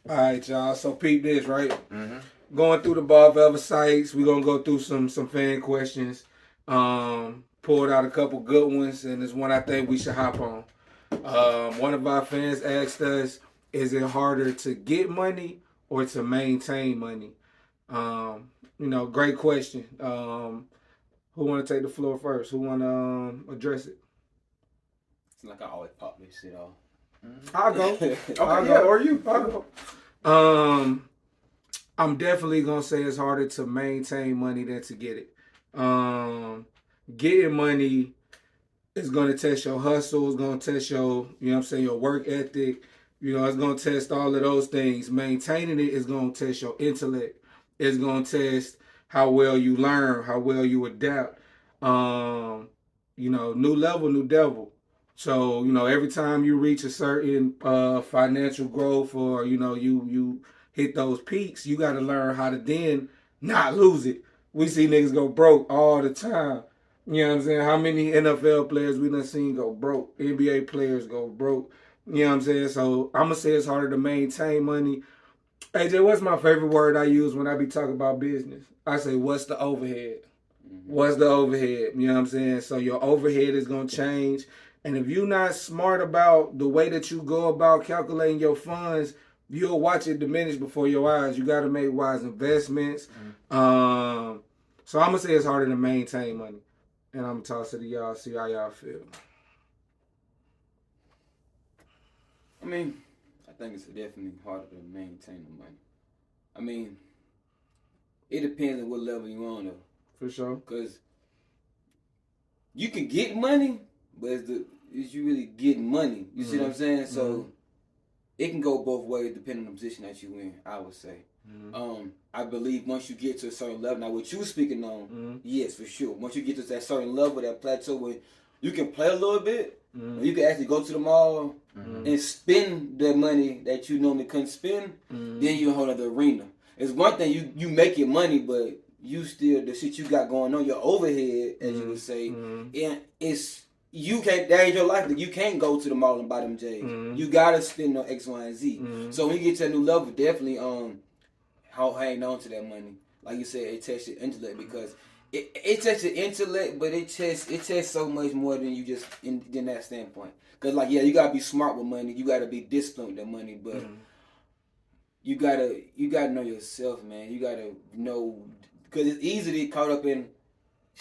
All right, y'all. So peep this, right? Mm-hmm. Going through the Bar Velvet sites, we're gonna go through some fan questions. Pulled out a couple good ones, and there's one I think we should hop on. One of our fans asked us, "Is it harder to get money or to maintain money?" Great question. Who want to take the floor first? Who want to address it? It's like I always pop this shit off. I'll go. Okay, or you. I'll go. I'm definitely gonna say it's harder to maintain money than to get it. Getting money is gonna test your hustle. It's gonna test your work ethic. It's gonna test all of those things. Maintaining it is gonna test your intellect. It's gonna test how well you learn, how well you adapt. New level, new devil. So, every time you reach a certain financial growth or, you hit those peaks, you got to learn how to then not lose it. We see niggas go broke all the time. You know what I'm saying? How many NFL players we done seen go broke? NBA players go broke. You know what I'm saying? So I'm going to say it's harder to maintain money. AJ, what's my favorite word I use when I be talking about business? I say, what's the overhead? What's the overhead? You know what I'm saying? So your overhead is going to change. And if you're not smart about the way that you go about calculating your funds, you'll watch it diminish before your eyes. You got to make wise investments. So I'm going to say it's harder to maintain money. And I'm going to toss it to y'all, see how y'all feel. I mean, I think it's definitely harder to maintain the money. I mean, it depends on what level you're on, though. For sure. Because you can get money, but is you really getting money? You see what I'm saying? So it can go both ways depending on the position that you in, I would say. I believe once you get to a certain level, now what you speaking on, yes, for sure. Once you get to that certain level, that plateau where you can play a little bit, you can actually go to the mall and spend the money that you normally couldn't spend, then you're in a whole other arena. It's one thing you making money, but you still, the shit you got going on, your overhead, as you would say, and it's, you can't, that ain't your life. You can't go to the mall and buy them J's. You gotta spend on X, Y, and Z. So when you get to a new level, definitely hang on to that money. Like you said, it tests your intellect because it tests your intellect, but it tests so much more than you just in that standpoint. Cause like you gotta be smart with money. You gotta be disciplined with that money, but you gotta know yourself, man. You gotta know, because it's easy to get caught up in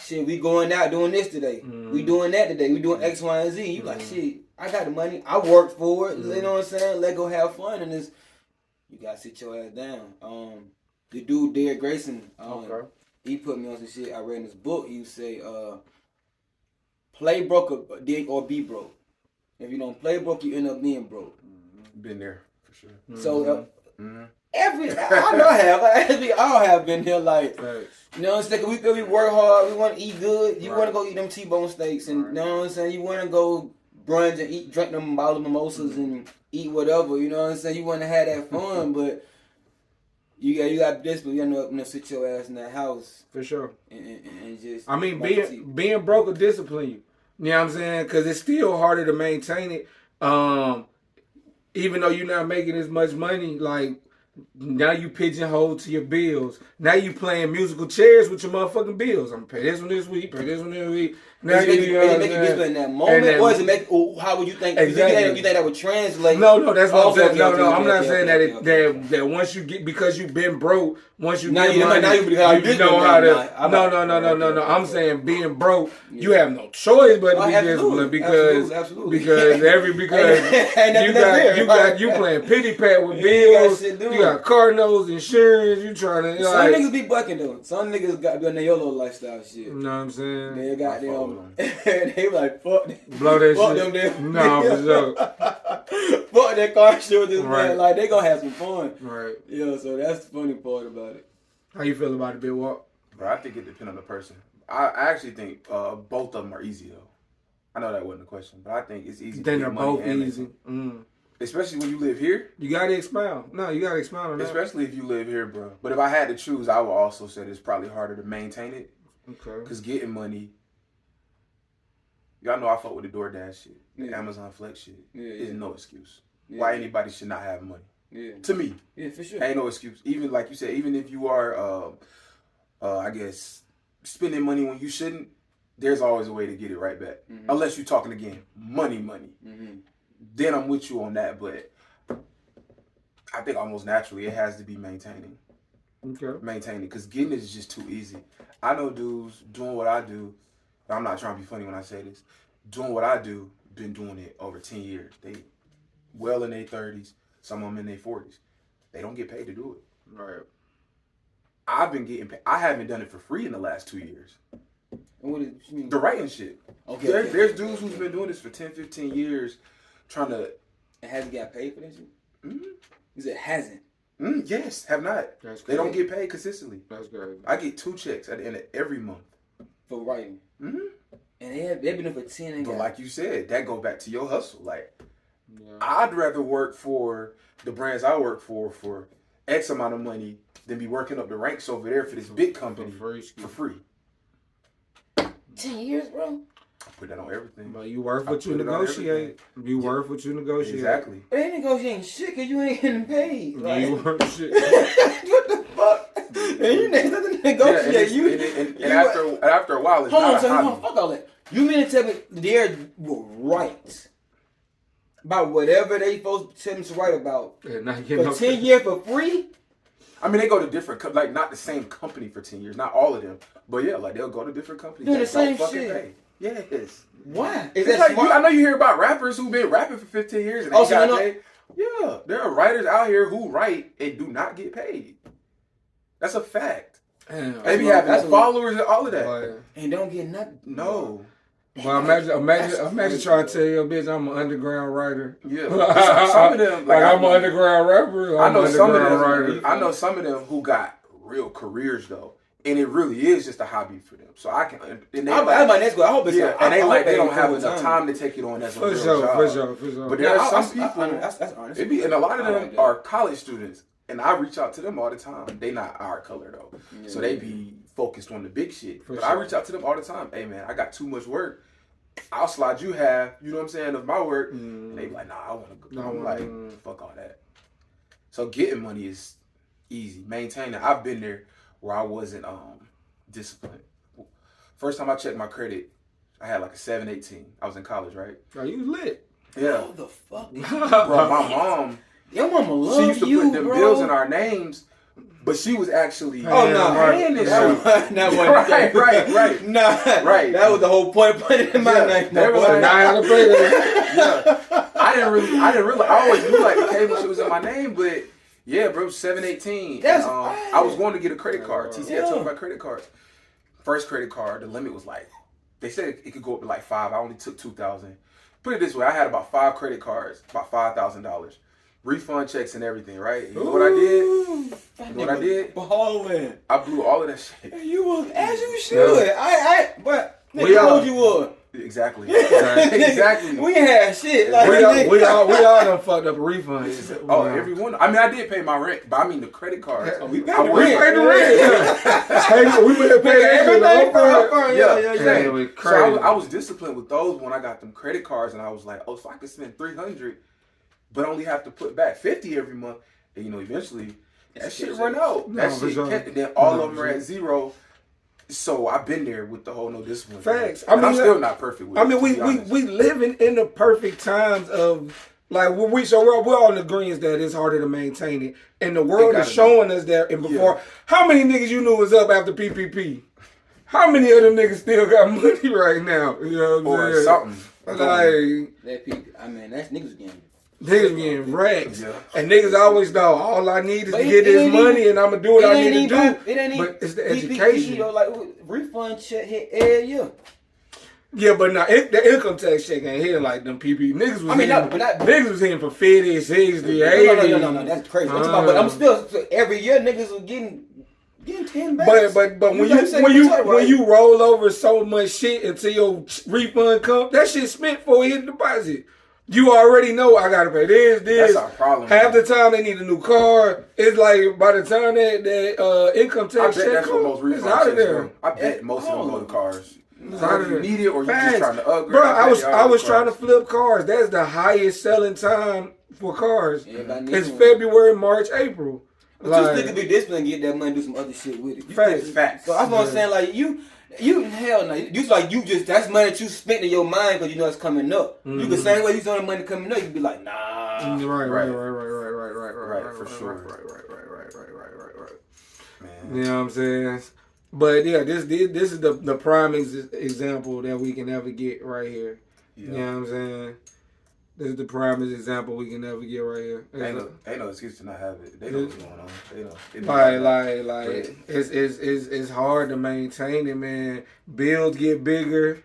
shit. We going out doing this today. We doing that today. We doing X, Y, and Z. You like, shit, I got the money. I worked for it. You know what I'm saying? Let go have fun. And this, you got to sit your ass down. The dude, Derek Grayson, he put me on some shit I read in his book. He would say, play broke or be broke. If you don't play broke, you end up being broke. Been there, for sure. So, I know I have. We all have been here, like, you know what I'm saying? We work hard. We want to eat good. You want to go eat them T-bone steaks, and you know what I'm saying? You want to go brunch and drink them bottle of mimosas and eat whatever. You know what I'm saying? You want to have that fun, but you got discipline. You got to sit your ass in that house for sure, and just. I mean, being broke will discipline you. You know what I'm saying? Because it's still harder to maintain it. Even though you're not making as much money, like. Now you pigeonholed to your bills. Now you playing musical chairs with your motherfucking bills. I'm gonna pay this one this week, pay this one this week. Now you make it discipline in that moment, or is it make? How would you think? Exactly. You think that would translate? No, that's what I'm saying. No, I'm not saying that once you get, because you've been broke, once you get money, you know how to. No. I'm saying being broke, you have no choice but to be disciplined because you playing pity pat with bills. You got car notes, insurance. You trying to. Some niggas be bucking though. Some niggas got to be on their YOLO lifestyle shit. You know what I'm saying? They got them. They like fuck. Blow that fuck shit. Them. No, for sure. Fuck that car shit with this man. Like they gonna have some fun. Right. Yeah. So that's the funny part about it. How you feel about it, Big Walk? Bro, I think it depends on the person. I actually think both of them are easy though. I know that wasn't a question, but I think it's easy. Then they're both easy. Especially when you live here. You gotta expound. No, you gotta expound on that. Especially if you live here, bro. But if I had to choose, I would also say it's probably harder to maintain it. Okay. Because getting money, y'all know I fuck with the DoorDash shit, the Amazon Flex shit. There's no excuse why anybody should not have money. Yeah. To me, Yeah, for sure. ain't no excuse. Even like you said, even if you are, I guess, spending money when you shouldn't, there's always a way to get it right back. Mm-hmm. Unless you're talking again, money. Mm-hmm. Then I'm with you on that. But I think almost naturally it has to be maintaining, because getting it is just too easy. I know dudes doing what I do. I'm not trying to be funny when I say this. Doing what I do, been doing it over 10 years. They well in their 30s, some of them in their 40s. They don't get paid to do it. Right. I've been getting paid. I haven't done it for free in the last 2 years. And what did you mean? The writing shit. Okay. There's dudes who's been doing this for 10, 15 years trying to... It hasn't got paid for that shit? Mm-hmm. He said hasn't. Yes, have not. They don't get paid consistently. That's good. I get 2 checks at the end of every month. For writing. Mm-hmm. And they've been there for 10 and But got... like you said, that go back to your hustle. Like, Yeah. I'd rather work for the brands I work for X amount of money than be working up the ranks over there for this big company for free. 10 years, bro? I put that on everything. But you worth what you negotiate. You worth what you negotiate. Exactly. It ain't negotiating shit because you ain't getting paid. Like, You worth shit. what the fuck? And you ain't nothing to negotiate. And after a while, it's hold not on, a so hobby. fuck all that. You mean to tell me they're right about whatever they supposed to tell them to write about Yeah, not for getting no 10 years for free? I mean, they go to different, like not the same company for 10 years. Not all of them, but yeah, like they'll go to different companies. Doing the that don't same fucking shit. pay. Yes. Why? Is It's that like smart? I know you hear about rappers who've been rapping for 15 years and they Oh, so got they're paid. Yeah, there are writers out here who write and do not get paid. That's a fact. Damn. They be That's having followers and all of that. But, And don't get nothing. No. well, imagine trying to tell your bitch I'm an underground writer. Yeah. Some of them, Like I'm know- an underground rapper. I know some of underground them. writer. I know some of them who got real careers though, and it really is just a hobby for them. So I can. And they That's like, my next question. I hope it's yeah, and they like they don't have full enough time to take it on as a For real sure, job. for sure. But there are some I- people. that's honest. It be, and a lot of I them like that. are college students, and I reach out to them all the time. They not our color though, Yeah. so they be focused on the big shit. For But sure. I reach out to them all the time. Hey man, I got too much work. I'll slide you half. You know what I'm saying of my work. And they be like, nah, I want to go. No, I'm like, fuck all that. So getting money is easy. Maintaining. I've been there where I wasn't disciplined. First time I checked my credit, I had like a 718. I was in college, right? Are you lit? Yeah. What the fuck? Bro, my mom, Your mama loves she used to you, put them bro. bills in our names, but she was actually Oh no, paying this shit. Right. Nah, Right. That was the whole point of putting it in my Yeah, name. they were boy. like, Now I gotta pay that. Yeah. I didn't really, I always knew like the cable shit was in my name, but yeah, bro, 718. That's And, right. I was going to get a credit card. TC had Yeah. told me about credit cards. First credit card, the limit was like, they said it could go up to like 5. I only took 2,000. Put it this way, I had about 5 credit cards, about $5,000. Refund checks and everything, right? You know what I did? You know what I did? Balling. I blew all of that shit. You was as you should. But We nigga all- told you would. Exactly. Exactly. We ain't had shit. Like, We all done fucked up refunds. Oh, everyone. I mean, I did pay my rent, but I mean the credit cards. Oh, we paid I the went- rent. paid the rent. Hey, we would have paid everything everything for for it. Yeah, Yeah. Yeah, it was So crazy. I was disciplined with those when I got them credit cards, and I was like, oh, so I could spend $300, but only have to put back $50 every month. And you know, eventually that shit run out. No, That for shit, sure. can't, then all No, of them for are sure. at zero. So I've been there with the whole no discipline. Facts. And I'm still not perfect with it. I mean, to be honest. we living in the perfect times of like we're all in agreement that it's harder to maintain it, and the world It is gotta showing us that. And before, how many niggas you knew was up after PPP? How many of them niggas still got money right now? You know what I'm or saying? something. Like That people, I mean, that's niggas getting. niggas getting wrecked, Yeah. and niggas always know all I need is But to it- get it this ain't money, even- and I'm gonna do what I need to do. It ain't even. But it's the PPP, education. though, like refund check hit every year. Yeah, but now the income tax check ain't hitting like them PP. Niggas was I mean, hitting, no, but that- niggas was hitting for 50, 60, 80. No, that's crazy. I'm talking about, but I'm still so every year niggas are getting 10 back. But when you roll over so much shit until your refund come, that shit spent before it hit deposit. You already know I gotta pay this. That's our problem. Half the time they need a new car. It's like by the time that income I tax bet check that's what come, most it's refunds out of checks there. go. I bet most of them go to cars. Whether you need it or you just trying to upgrade. Bro, I was trying to flip cars. That's the highest selling time for cars. It's February, March, April. But you still can be disciplined and get that money and do some other shit with it. Facts. So that's what I'm saying. Like you hell no. You just that's money that you spent in your mind because you know it's coming up. You the same way you saw the money coming up, you be like, nah. Right. For sure. Right. Man. You know what I'm saying? But yeah, this is the prime example that we can ever get right here. Yeah. You know what I'm saying? This is the prime example we can ever get right here. Ain't no excuse to not have it. They know what's going on. They know. Like it's hard to maintain it, man. Bills get bigger.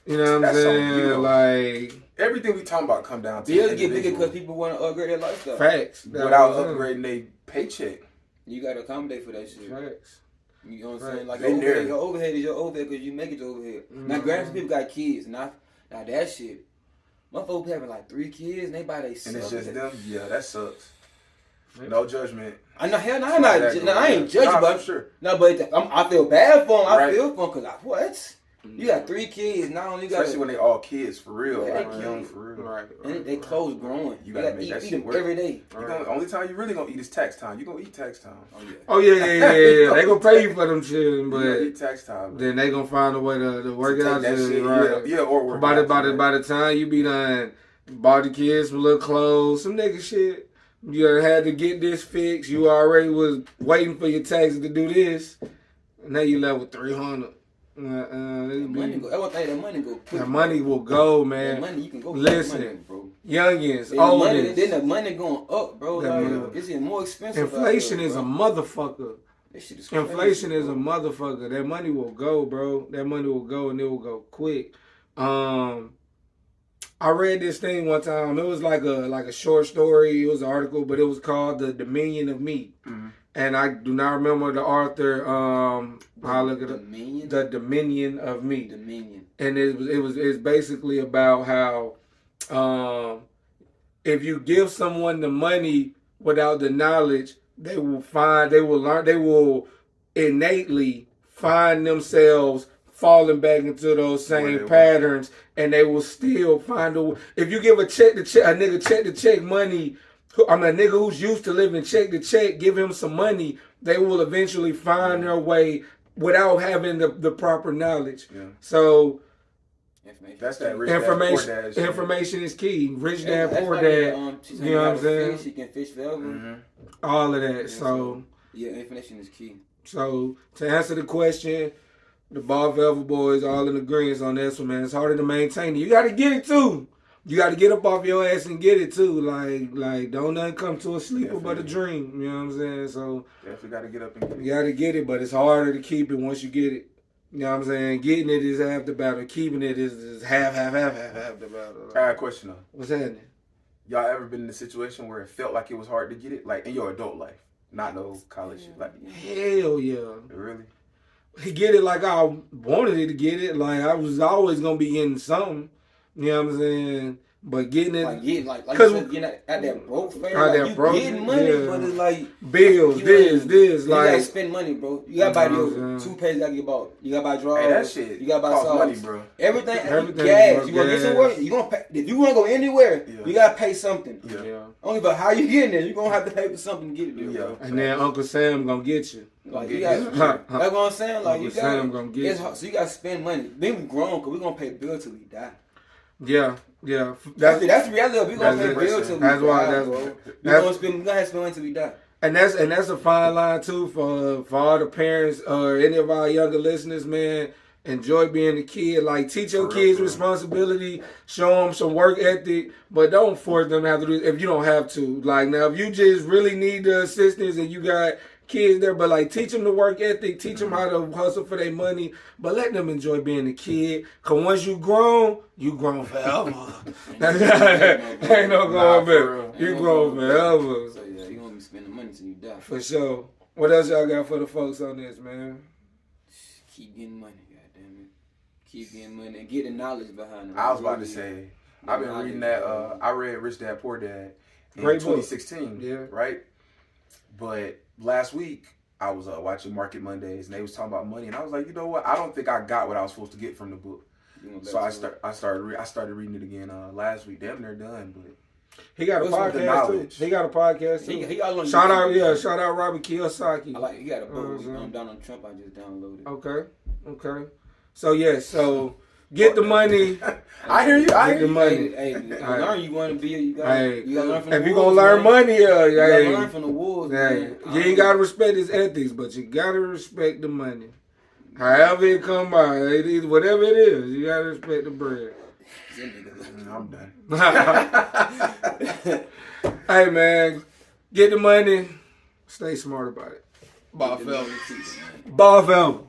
You know what I'm saying? Like everything we talking about come down to bills get bigger because people want to upgrade their lifestyle. Facts. Without upgrading their paycheck. You got to accommodate for that shit. Facts. You know what I'm saying? Like your overhead is your overhead because you make it to overhead. Now, granted, people got kids. Now that shit. My folks having like 3 kids and they buy they stuff. And it's just them? Yeah, that sucks. No judgment. I know, hell no, I ain't judging, but I'm sure. No, but I feel bad for them. I feel for them because what? You got 3 kids, not only you got especially when they all kids for real, yeah, like young for real. Right. And they clothes growing. You gotta make that shit work every day. Only time you really gonna eat is tax time. You gonna eat tax time. Oh yeah. They gonna pay you for them children, but eat tax time. Then they gonna find a way to work it out. Right. Yeah, or work by the time you be done, bought the kids some little clothes, some nigga shit. You had to get this fixed. You already was waiting for your taxes to do this. Now you left with $300. That money go quick. That money will go, man. That money you can go. Listen, money, bro. Youngins, oldest. Then the money going up, bro. Like, it's getting more expensive. Inflation is a motherfucker. This shit is crazy, Inflation is a motherfucker. That money will go, bro. That money will go and it will go quick. I read this thing one time. It was like a short story. It was an article, but it was called The Dominion of Me. Mm-hmm. And I do not remember the author. I'll look at it. The Dominion of Me. Dominion. And it's basically about how if you give someone the money without the knowledge, they will innately find themselves falling back into those same patterns, and they will still find a. If you give a nigga check to check money. A nigga who's used to living check to check, give him some money, they will eventually find their way without having the proper knowledge. Yeah. So that's that rich dad, information is key. Rich dad, poor dad. You know what I'm saying? She can fish forever. Mm-hmm. All of that. So information is key. So to answer the question, the Ball Velvet boys all in agreement on this one, man. It's harder to maintain it. You got to get it too. You got to get up off your ass and get it too. Like don't nothing come to a sleeper but a dream. You know what I'm saying? So definitely got to get up and get it. You got to get it, but it's harder to keep it once you get it. You know what I'm saying? Getting it is half the battle. Keeping it is half the battle. I got a question though. What's happening? Y'all ever been in a situation where it felt like it was hard to get it, like in your adult life, not no college shit? Like hell yeah. Really? Get it like I wanted it to get it. Like I was always gonna be getting something. You know what I'm saying? But getting it, like getting at that broke phase. You getting money, but it's like bills, this, like you gotta spend money, bro. You gotta buy those toothpaste. You gotta get bought. You gotta buy drawers. Hey, that shit. You gotta buy sauce. Money, bro. Everything gas. You gonna get somewhere? You gonna pay. If you wanna go anywhere, you gotta pay something. Yeah. Only about how you getting there. You gonna have to pay for something to get it there. Yeah. And then Uncle Sam gonna get you. Like you got, that's what I'm saying. Like Uncle Sam gonna get you. So you gotta spend money. Then we grown, cause we gonna pay bills till we die. Yeah. That's the reality. We gonna pay bills till we die. We gonna have to spend money till we die. And that's a fine line too for all the parents or any of our younger listeners, man. Enjoy being a kid. Like teach your kids responsibility, show them some work ethic, but don't force them to have to do it if you don't have to. Like now, if you just really need the assistance and you got kids there, but like teach them the work ethic, teach them how to hustle for their money, but let them enjoy being a kid. Cause once you grown forever. Ain't no going back. You grown forever. So yeah, you gonna be spending money till you die. For sure. What else y'all got for the folks on this, man? Keep getting money, goddamn it. Keep getting money and get the knowledge behind it. I was about to say, I've been reading that. I read Rich Dad Poor Dad in 2016. Yeah. Right. But last week, I was watching Market Mondays, and they was talking about money, and I was like, you know what? I don't think I got what I was supposed to get from the book. So I started reading it again last week. Damn near done, but he got a podcast too. He got a podcast too. He got shout out Robert Kiyosaki. He got a book with Donald Trump. I just downloaded. Okay. So get the money. I hear you. Get the money. Hey, learn. You want to be. You gotta learn from the wolves. If you gonna learn money, you gotta learn from the wolves. You ain't gotta respect his ethics, but you gotta respect the money. However it come by, whatever it is, you gotta respect the bread. I'm done. Hey man, get the money. Stay smart about it. Ball fell. Ball fell.